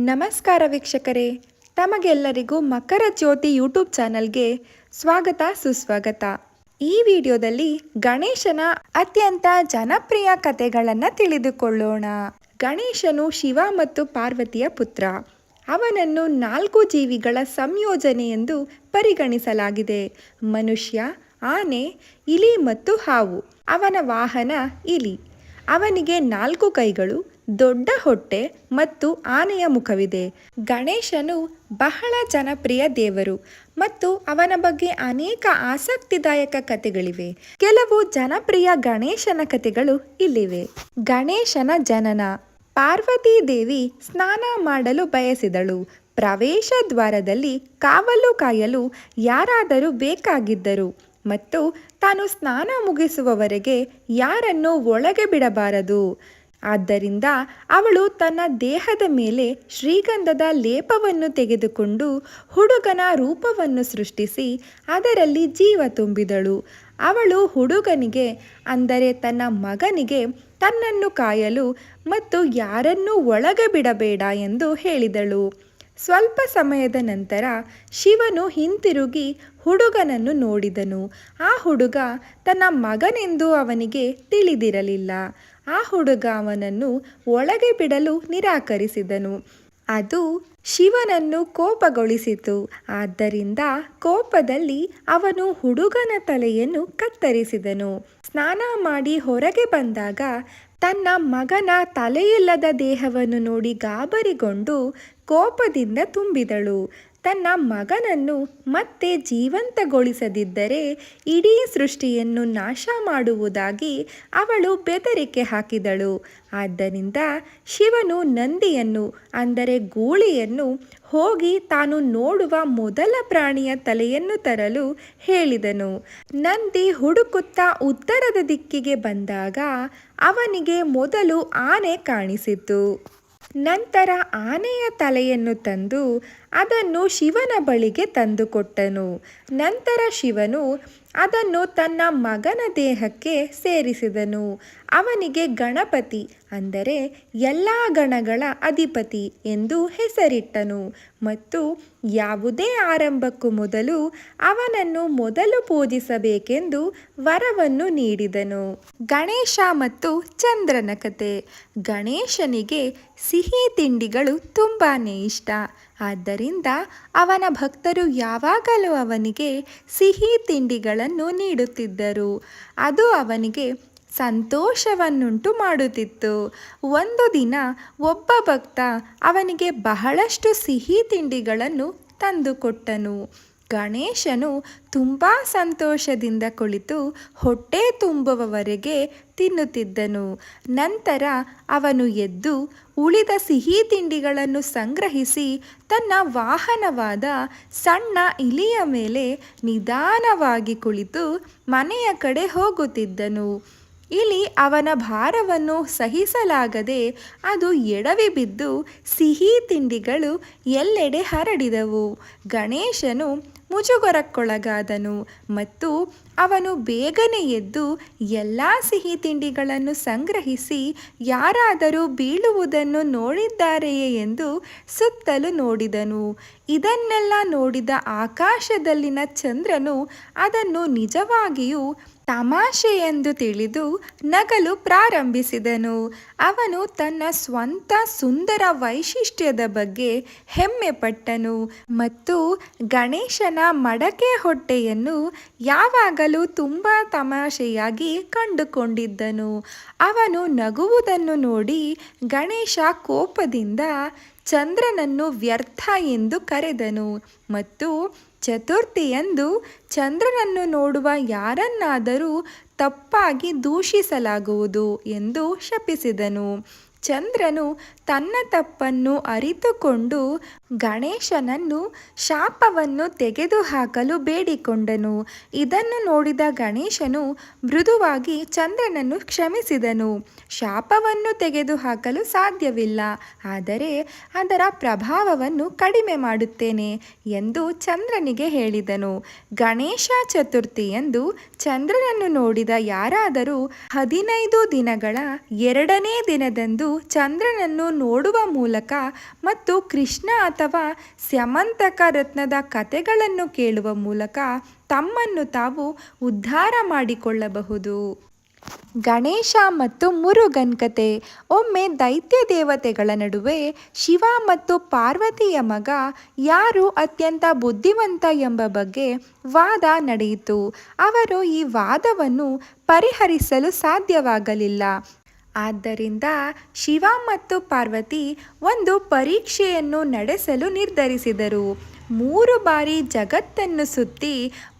ನಮಸ್ಕಾರ ವೀಕ್ಷಕರೇ, ತಮಗೆಲ್ಲರಿಗೂ ಮಕರ ಜ್ಯೋತಿ ಯೂಟ್ಯೂಬ್ ಚಾನಲ್ಗೆ ಸ್ವಾಗತ ಸುಸ್ವಾಗತ. ಈ ವಿಡಿಯೋದಲ್ಲಿ ಗಣೇಶನ ಅತ್ಯಂತ ಜನಪ್ರಿಯ ಕಥೆಗಳನ್ನು ತಿಳಿದುಕೊಳ್ಳೋಣ. ಗಣೇಶನು ಶಿವ ಮತ್ತು ಪಾರ್ವತಿಯ ಪುತ್ರ. ಅವನನ್ನು 4 ಜೀವಿಗಳ ಸಂಯೋಜನೆ ಎಂದು ಪರಿಗಣಿಸಲಾಗಿದೆ. ಮನುಷ್ಯ, ಆನೆ, ಇಲಿ ಮತ್ತು ಹಾವು. ಅವನ ವಾಹನ ಇಲಿ. ಅವನಿಗೆ 4 ಕೈಗಳು, ದೊಡ್ಡ ಹೊಟ್ಟೆ ಮತ್ತು ಆನೆಯ ಮುಖವಿದೆ. ಗಣೇಶನು ಬಹಳ ಜನಪ್ರಿಯ ದೇವರು ಮತ್ತು ಅವನ ಬಗ್ಗೆ ಅನೇಕ ಆಸಕ್ತಿದಾಯಕ ಕಥೆಗಳಿವೆ. ಕೆಲವು ಜನಪ್ರಿಯ ಗಣೇಶನ ಕಥೆಗಳು ಇಲ್ಲಿವೆ. ಗಣೇಶನ ಜನನ. ಪಾರ್ವತೀ ದೇವಿ ಸ್ನಾನ ಮಾಡಲು ಬಯಸಿದಳು. ಪ್ರವೇಶ ದ್ವಾರದಲ್ಲಿ ಕಾವಲು ಕಾಯಲು ಯಾರಾದರೂ ಬೇಕಾಗಿದ್ದರು ಮತ್ತು ತಾನು ಸ್ನಾನ ಮುಗಿಸುವವರೆಗೆ ಯಾರನ್ನೂ ಒಳಗೆ ಬಿಡಬಾರದು. ಆದ್ದರಿಂದ ಅವಳು ತನ್ನ ದೇಹದ ಮೇಲೆ ಶ್ರೀಗಂಧದ ಲೇಪವನ್ನು ತೆಗೆದುಕೊಂಡು ಹುಡುಗನ ರೂಪವನ್ನು ಸೃಷ್ಟಿಸಿ ಅದರಲ್ಲಿ ಜೀವ ತುಂಬಿದಳು. ಅವಳು ಹುಡುಗನಿಗೆ, ಅಂದರೆ ತನ್ನ ಮಗನಿಗೆ, ತನ್ನನ್ನು ಕಾಯಲು ಮತ್ತು ಯಾರನ್ನೂ ಒಳಗೆ ಬಿಡಬೇಡ ಎಂದು ಹೇಳಿದಳು. ಸ್ವಲ್ಪ ಸಮಯದ ನಂತರ ಶಿವನು ಹಿಂತಿರುಗಿ ಹುಡುಗನನ್ನು ನೋಡಿದನು. ಆ ಹುಡುಗ ತನ್ನ ಮಗನೆಂದು ಅವನಿಗೆ ತಿಳಿದಿರಲಿಲ್ಲ. ಆ ಹುಡುಗ ಅವನನ್ನು ಒಳಗೆ ಬಿಡಲು ನಿರಾಕರಿಸಿದನು. ಅದು ಶಿವನನ್ನು ಕೋಪಗೊಳಿಸಿತು. ಆದ್ದರಿಂದ ಕೋಪದಲ್ಲಿ ಅವನು ಹುಡುಗನ ತಲೆಯನ್ನು ಕತ್ತರಿಸಿದನು. ಸ್ನಾನ ಮಾಡಿ ಹೊರಗೆ ಬಂದಾಗ ತನ್ನ ಮಗನ ತಲೆಯಿಲ್ಲದ ದೇಹವನ್ನು ನೋಡಿ ಗಾಬರಿಗೊಂಡು ಕೋಪದಿಂದ ತುಂಬಿದಳು. ತನ್ನ ಮಗನನ್ನು ಮತ್ತೆ ಜೀವಂತಗೊಳಿಸದಿದ್ದರೆ ಇಡೀ ಸೃಷ್ಟಿಯನ್ನು ನಾಶ ಮಾಡುವುದಾಗಿ ಅವಳು ಬೆದರಿಕೆ ಹಾಕಿದಳು. ಆದ್ದರಿಂದ ಶಿವನು ನಂದಿಯನ್ನು, ಅಂದರೆ ಗೂಳಿಯನ್ನು, ಹೋಗಿ ತಾನು ನೋಡುವ ಮೊದಲ ಪ್ರಾಣಿಯ ತಲೆಯನ್ನು ತರಲು ಹೇಳಿದನು. ನಂದಿ ಹುಡುಕುತ್ತಾ ಉತ್ತರದ ದಿಕ್ಕಿಗೆ ಬಂದಾಗ ಅವನಿಗೆ ಮೊದಲು ಆನೆ ಕಾಣಿಸಿತು. ನಂತರ ಆನೆಯ ತಲೆಯನ್ನು ತಂದು ಅದನ್ನು ಶಿವನ ಬಳಿಗೆ ತಂದುಕೊಟ್ಟನು. ನಂತರ ಶಿವನು ಅದನ್ನು ತನ್ನ ಮಗನ ದೇಹಕ್ಕೆ ಸೇರಿಸಿದನು. ಅವನಿಗೆ ಗಣಪತಿ, ಅಂದರೆ ಎಲ್ಲ ಗಣಗಳ ಅಧಿಪತಿ ಎಂದು ಹೆಸರಿಟ್ಟನು ಮತ್ತು ಯಾವುದೇ ಆರಂಭಕ್ಕೂ ಮೊದಲು ಅವನನ್ನು ಮೊದಲು ಪೂಜಿಸಬೇಕೆಂದು ವರವನ್ನು ನೀಡಿದನು. ಗಣೇಶ ಮತ್ತು ಚಂದ್ರನ ಕಥೆ. ಗಣೇಶನಿಗೆ ಸಿಹಿ ತಿಂಡಿಗಳು ತುಂಬಾ ಇಷ್ಟ. ಆದ್ದರಿಂದ ಅವನ ಭಕ್ತರು ಯಾವಾಗಲೂ ಅವನಿಗೆ ಸಿಹಿ ತಿಂಡಿಗಳನ್ನು ನೀಡುತ್ತಿದ್ದರು. ಅದು ಅವನಿಗೆ ಸಂತೋಷವನ್ನುಂಟು ಮಾಡುತ್ತಿತ್ತು. ಒಂದು ದಿನ ಒಬ್ಬ ಭಕ್ತ ಅವನಿಗೆ ಬಹಳಷ್ಟು ಸಿಹಿ ತಿಂಡಿಗಳನ್ನು ತಂದುಕೊಟ್ಟನು. ಗಣೇಶನು ತುಂಬ ಸಂತೋಷದಿಂದ ಕುಳಿತು ಹೊಟ್ಟೆ ತುಂಬುವವರೆಗೆ ತಿನ್ನುತ್ತಿದ್ದನು. ನಂತರ ಅವನು ಎದ್ದು ಉಳಿದ ಸಿಹಿ ತಿಂಡಿಗಳನ್ನು ಸಂಗ್ರಹಿಸಿ ತನ್ನ ವಾಹನವಾದ ಸಣ್ಣ ಇಲಿಯ ಮೇಲೆ ನಿಧಾನವಾಗಿ ಕುಳಿತು ಮನೆಯ ಕಡೆ ಹೋಗುತ್ತಿದ್ದನು. ಇಲಿ ಅವನ ಭಾರವನ್ನು ಸಹಿಸಲಾಗದೆ ಅದು ಎಡವಿ ಬಿದ್ದು ಸಿಹಿ ತಿಂಡಿಗಳು ಎಲ್ಲೆಡೆ ಹರಡಿದವು. ಗಣೇಶನು ಮುಜುಗರಕ್ಕೊಳಗಾದನು ಮತ್ತು ಅವನು ಬೇಗನೆ ಎದ್ದು ಎಲ್ಲ ಸಿಹಿ ತಿಂಡಿಗಳನ್ನು ಸಂಗ್ರಹಿಸಿ ಯಾರಾದರೂ ಬೀಳುವುದನ್ನು ನೋಡಿದ್ದಾರೆಯೇ ಎಂದು ಸುತ್ತಲೂ ನೋಡಿದನು. ಇದನ್ನೆಲ್ಲ ನೋಡಿದ ಆಕಾಶದಲ್ಲಿನ ಚಂದ್ರನು ಅದನ್ನು ನಿಜವಾಗಿಯೂ ತಮಾಷೆ ಎಂದು ತಿಳಿದು ನಗಲು ಪ್ರಾರಂಭಿಸಿದನು. ಅವನು ತನ್ನ ಸ್ವಂತ ಸುಂದರ ವೈಶಿಷ್ಟ್ಯದ ಬಗ್ಗೆ ಹೆಮ್ಮೆ ಪಟ್ಟನು ಮತ್ತು ಗಣೇಶನ ಮಡಕೆ ಹೊಟ್ಟೆಯನ್ನು ಯಾವಾಗಲೂ ತುಂಬ ತಮಾಷೆಯಾಗಿ ಕಂಡುಕೊಂಡಿದ್ದನು. ಅವನು ನಗುವುದನ್ನು ನೋಡಿ ಗಣೇಶ ಕೋಪದಿಂದ ಚಂದ್ರನನ್ನು ವ್ಯರ್ಥ ಎಂದು ಕರೆದನು ಮತ್ತು ಚತುರ್ಥಿಯಂದು ಚಂದ್ರನನ್ನು ನೋಡುವ ಯಾರನ್ನಾದರೂ ತಪ್ಪಾಗಿ ದೂಷಿಸಲಾಗುವುದು ಎಂದು ಶಪಿಸಿದನು. ಚಂದ್ರನು ತನ್ನ ತಪ್ಪನ್ನು ಅರಿತುಕೊಂಡು ಗಣೇಶನನ್ನು ಶಾಪವನ್ನು ತೆಗೆದುಹಾಕಲು ಬೇಡಿಕೊಂಡನು. ಇದನ್ನು ನೋಡಿದ ಗಣೇಶನು ಮೃದುವಾಗಿ ಚಂದ್ರನನ್ನು ಕ್ಷಮಿಸಿದನು. ಶಾಪವನ್ನು ತೆಗೆದುಹಾಕಲು ಸಾಧ್ಯವಿಲ್ಲ, ಆದರೆ ಅದರ ಪ್ರಭಾವವನ್ನು ಕಡಿಮೆ ಮಾಡುತ್ತೇನೆ ಎಂದು ಚಂದ್ರನಿಗೆ ಹೇಳಿದನು. ಗಣೇಶ ಚತುರ್ಥಿಯಂದು ಚಂದ್ರನನ್ನು ನೋಡಿದ ಯಾರಾದರೂ 15 ದಿನಗಳ 2ನೇ ದಿನದಂದು ಚಂದ್ರನನ್ನು ನೋಡುವ ಮೂಲಕ ಮತ್ತು ಕೃಷ್ಣ ಅಥವಾ ಸ್ಯಮಂತಕ ರತ್ನದ ಕಥೆಗಳನ್ನು ಕೇಳುವ ಮೂಲಕ ತಮ್ಮನ್ನು ತಾವು ಉದ್ಧಾರ ಮಾಡಿಕೊಳ್ಳಬಹುದು. ಗಣೇಶ ಮತ್ತು ಮುರುಗನ್ ಕತೆ. ಒಮ್ಮೆ ದೈತ್ಯ ದೇವತೆಗಳ ನಡುವೆ ಶಿವ ಮತ್ತು ಪಾರ್ವತಿಯ ಮಗ ಯಾರು ಅತ್ಯಂತ ಬುದ್ಧಿವಂತ ಎಂಬ ಬಗ್ಗೆ ವಾದ ನಡೆಯಿತು. ಅವರು ಈ ವಾದವನ್ನು ಪರಿಹರಿಸಲು ಸಾಧ್ಯವಾಗಲಿಲ್ಲ. ಆದ್ದರಿಂದ ಶಿವ ಮತ್ತು ಪಾರ್ವತಿ ಒಂದು ಪರೀಕ್ಷೆಯನ್ನು ನಡೆಸಲು ನಿರ್ಧರಿಸಿದರು. 3 ಬಾರಿ ಜಗತ್ತನ್ನು ಸುತ್ತಿ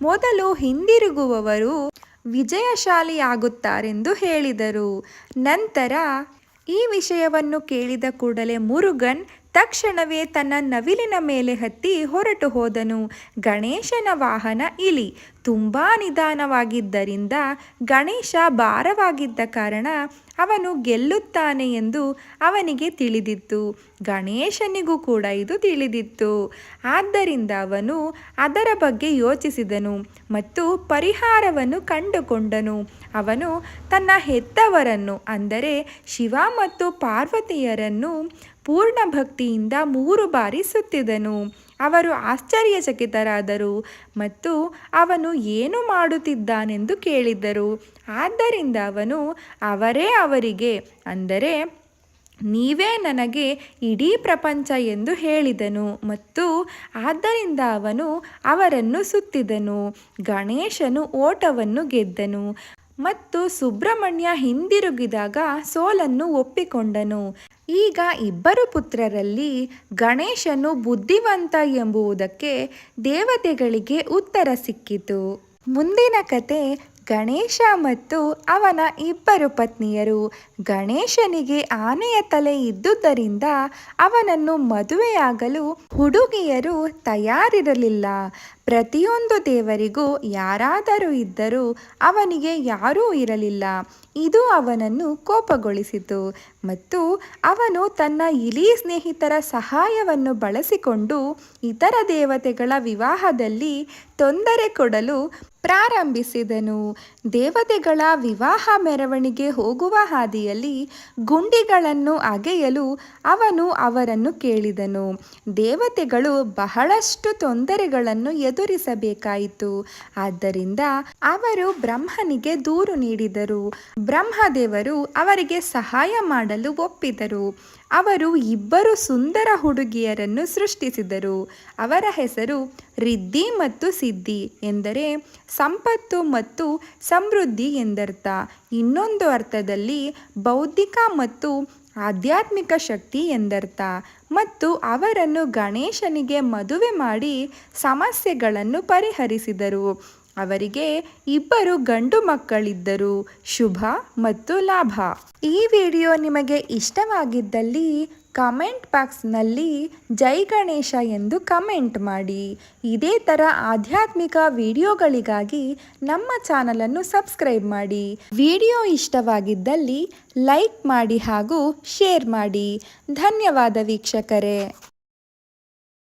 ಮೊದಲು ಹಿಂದಿರುಗುವವರು ವಿಜಯಶಾಲಿಯಾಗುತ್ತಾರೆಂದು ಹೇಳಿದರು. ನಂತರ ಈ ವಿಷಯವನ್ನು ಕೇಳಿದ ಕೂಡಲೇ ಮುರುಗನ್ ತಕ್ಷಣವೇ ತನ್ನ ನವಿಲಿನ ಮೇಲೆ ಹತ್ತಿ ಹೊರಟು ಹೋದನು. ಗಣೇಶನ ವಾಹನ ಇಲಿ ತುಂಬ ನಿಧಾನವಾಗಿದ್ದರಿಂದ ಗಣೇಶ ಭಾರವಾಗಿದ್ದ ಕಾರಣ ಅವನು ಗೆಲ್ಲುತ್ತಾನೆ ಎಂದು ಅವನಿಗೆ ತಿಳಿದಿತ್ತು. ಗಣೇಶನಿಗೂ ಕೂಡ ಇದು ತಿಳಿದಿತ್ತು. ಆದ್ದರಿಂದ ಅವನು ಅದರ ಬಗ್ಗೆ ಯೋಚಿಸಿದನು ಮತ್ತು ಪರಿಹಾರವನ್ನು ಕಂಡುಕೊಂಡನು. ಅವನು ತನ್ನ ಹೆತ್ತವರನ್ನು ಅಂದರೆ ಶಿವ ಮತ್ತು ಪಾರ್ವತಿಯರನ್ನು ಪೂರ್ಣ ಭಕ್ತಿಯಿಂದ 3 ಬಾರಿ ಸುತ್ತಿದನು. ಅವರು ಆಶ್ಚರ್ಯಚಕಿತರಾದರು ಮತ್ತು ಅವನು ಏನು ಮಾಡುತ್ತಿದ್ದಾನೆಂದು ಕೇಳಿದರು. ಆದ್ದರಿಂದ ಅವನು ಅವರಿಗೆ ಅಂದರೆ ನೀವೇ ನನಗೆ ಇಡೀ ಪ್ರಪಂಚ ಎಂದು ಹೇಳಿದನು ಮತ್ತು ಆದ್ದರಿಂದ ಅವನು ಅವರನ್ನು ಸುತ್ತಿದನು. ಗಣೇಶನು ಓಟವನ್ನು ಗೆದ್ದನು ಮತ್ತು ಸುಬ್ರಹ್ಮಣ್ಯ ಹಿಂದಿರುಗಿದಾಗ ಸೋಲನ್ನು ಒಪ್ಪಿಕೊಂಡನು. ಈಗ ಇಬ್ಬರು ಪುತ್ರರಲ್ಲಿ ಗಣೇಶನು ಬುದ್ಧಿವಂತ ಎಂಬುದಕ್ಕೆ ದೇವತೆಗಳಿಗೆ ಉತ್ತರ ಸಿಕ್ಕಿತು. ಮುಂದಿನ ಕತೆ ಗಣೇಶ ಮತ್ತು ಅವನ 2 ಪತ್ನಿಯರು. ಗಣೇಶನಿಗೆ ಆನೆಯ ತಲೆ ಇದ್ದುದರಿಂದ ಅವನನ್ನು ಮದುವೆಯಾಗಲು ಹುಡುಗಿಯರು ತಯಾರಿರಲಿಲ್ಲ. ಪ್ರತಿಯೊಂದು ದೇವರಿಗೂ ಯಾರಾದರೂ ಇದ್ದರೂ ಅವನಿಗೆ ಯಾರೂ ಇರಲಿಲ್ಲ. ಇದು ಅವನನ್ನು ಕೋಪಗೊಳಿಸಿತು ಮತ್ತು ಅವನು ತನ್ನ ಇಲಿ ಸ್ನೇಹಿತರ ಸಹಾಯವನ್ನು ಬಳಸಿಕೊಂಡು ಇತರ ದೇವತೆಗಳ ವಿವಾಹದಲ್ಲಿ ತೊಂದರೆ ಕೊಡಲು ಪ್ರಾರಂಭಿಸಿದನು. ದೇವತೆಗಳ ವಿವಾಹ ಮೆರವಣಿಗೆ ಹೋಗುವ ಹಾದಿಯಲ್ಲಿ ಗುಂಡಿಗಳನ್ನು ಅಗೆಯಲು ಅವನು ಅವರನ್ನು ಕೇಳಿದನು. ದೇವತೆಗಳು ಬಹಳಷ್ಟು ತೊಂದರೆಗಳನ್ನು ಎದುರಿಸಬೇಕಾಯಿತು. ಆದ್ದರಿಂದ ಅವರು ಬ್ರಹ್ಮನಿಗೆ ದೂರು ನೀಡಿದರು. ಬ್ರಹ್ಮದೇವರು ಅವರಿಗೆ ಸಹಾಯ ಮಾಡಲು ಒಪ್ಪಿದರು. ಅವರು 2 ಸುಂದರ ಹುಡುಗಿಯರನ್ನು ಸೃಷ್ಟಿಸಿದರು. ಅವರ ಹೆಸರು ರಿದ್ಧಿ ಮತ್ತು ಸಿದ್ಧಿ ಎಂದರೆ ಸಂಪತ್ತು ಮತ್ತು ಸಮೃದ್ಧಿ ಎಂದರ್ಥ. ಇನ್ನೊಂದು ಅರ್ಥದಲ್ಲಿ ಬೌದ್ಧಿಕ ಮತ್ತು ಆಧ್ಯಾತ್ಮಿಕ ಶಕ್ತಿ ಎಂದರ್ಥ. ಮತ್ತು ಅವರನ್ನು ಗಣೇಶನಿಗೆ ಮದುವೆ ಮಾಡಿ ಸಮಸ್ಯೆಗಳನ್ನು ಪರಿಹರಿಸಿದರು. ಅವರಿಗೆ 2 ಗಂಡು ಮಕ್ಕಳಿದ್ದರು, ಶುಭ ಮತ್ತು ಲಾಭ. ಈ ವಿಡಿಯೋ ನಿಮಗೆ ಇಷ್ಟವಾಗಿದ್ದಲ್ಲಿ ಕಮೆಂಟ್ ಬಾಕ್ಸ್ನಲ್ಲಿ ಜೈ ಗಣೇಶ ಎಂದು ಕಮೆಂಟ್ ಮಾಡಿ. ಇದೇ ಥರ ಆಧ್ಯಾತ್ಮಿಕ ವಿಡಿಯೋಗಳಿಗಾಗಿ ನಮ್ಮ ಚಾನಲನ್ನು ಸಬ್ಸ್ಕ್ರೈಬ್ ಮಾಡಿ. ವಿಡಿಯೋ ಇಷ್ಟವಾಗಿದ್ದಲ್ಲಿ ಲೈಕ್ ಮಾಡಿ ಹಾಗೂ ಶೇರ್ ಮಾಡಿ. ಧನ್ಯವಾದ ವೀಕ್ಷಕರೇ.